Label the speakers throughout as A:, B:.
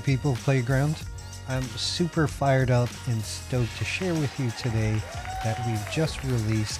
A: people of Playground. I'm super fired up and stoked to share with you today that we've just released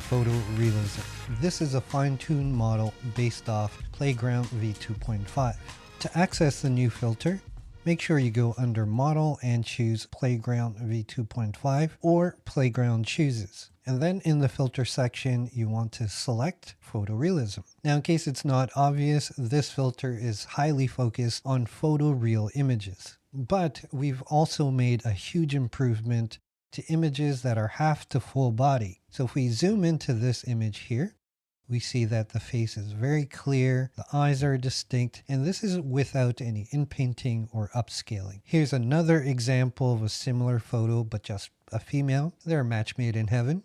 A: Photorealism. This is a fine-tuned model based off Playground v2.5. To access the new filter, make sure you go under Model and choose Playground v2.5 or Playground Chooses. And then in the filter section, you want to select Photorealism. Now, in case it's not obvious, this filter is highly focused on photoreal images. But we've also made a huge improvement to images that are half to full body. So if we zoom into this image here, we see that the face is very clear, the eyes are distinct, and this is without any inpainting or upscaling. Here's another example of a similar photo, but just a female. They're a match made in heaven.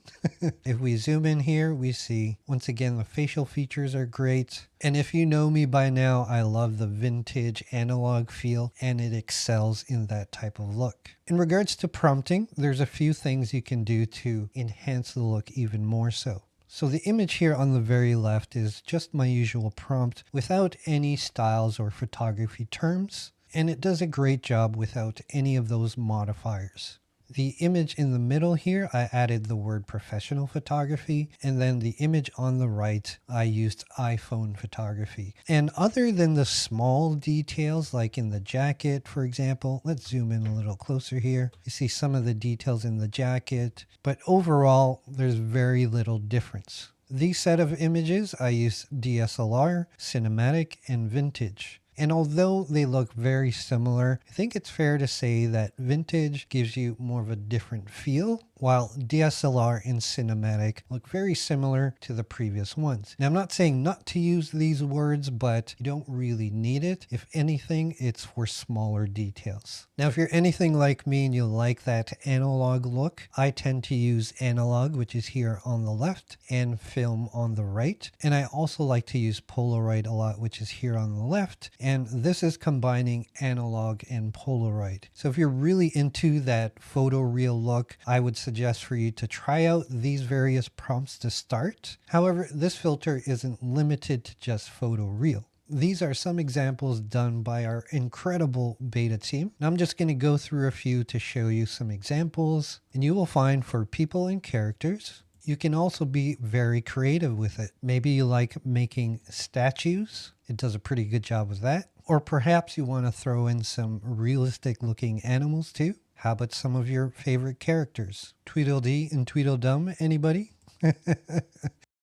A: If we zoom in here, we see, once again, the facial features are great. And if you know me by now, I love the vintage analog feel, and it excels in that type of look. In regards to prompting, there's a few things you can do to enhance the look even more so. So the image here on the very left is just my usual prompt without any styles or photography terms, and it does a great job without any of those modifiers. The image in the middle here, I added the word professional photography, and then the image on the right, I used iPhone photography. And other than the small details, like in the jacket, for example, let's zoom in a little closer here. You see some of the details in the jacket, but overall, there's very little difference. These set of images, I use DSLR, cinematic, and vintage. And although they look very similar, I think it's fair to say that vintage gives you more of a different feel, while DSLR and cinematic look very similar to the previous ones. Now, I'm not saying not to use these words, but you don't really need it. If anything, it's for smaller details. Now, if you're anything like me and you like that analog look, I tend to use analog, which is here on the left, and film on the right. And I also like to use Polaroid a lot, which is here on the left. And this is combining analog and Polaroid. So if you're really into that photoreal look, I would suggest for you to try out these various prompts to start. However, this filter isn't limited to just photoreal. These are some examples done by our incredible beta team. And I'm just going to go through a few to show you some examples. And you will find for people and characters, you can also be very creative with it. Maybe you like making statues. It does a pretty good job with that. Or perhaps you want to throw in some realistic looking animals too. How about some of your favorite characters? Tweedledee and Tweedledum, anybody?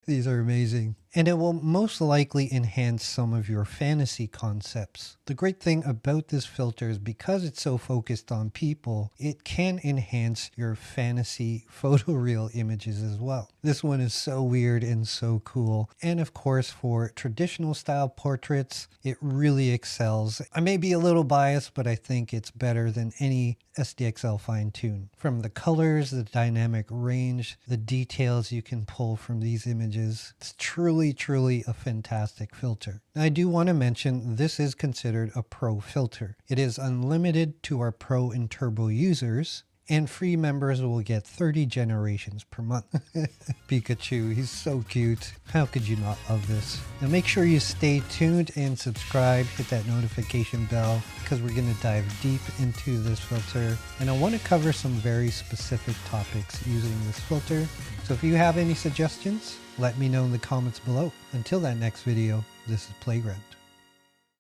A: These are amazing. And it will most likely enhance some of your fantasy concepts. The great thing about this filter is because it's so focused on people, it can enhance your fantasy photoreal images as well. This one is so weird and so cool. And of course, for traditional style portraits, it really excels. I may be a little biased, but I think it's better than any SDXL fine-tune. From the colors, the dynamic range, the details you can pull from these images, it's truly a fantastic filter. Now, I do want to mention this is considered a pro filter. It is unlimited to our pro and turbo users, and free members will get 30 generations per month. Pikachu, he's so cute. How could you not love this? Now make sure you stay tuned and subscribe, hit that notification bell, because we're going to dive deep into this filter. And I want to cover some very specific topics using this filter. So if you have any suggestions, let me know in the comments below. Until that next video, this is Playground.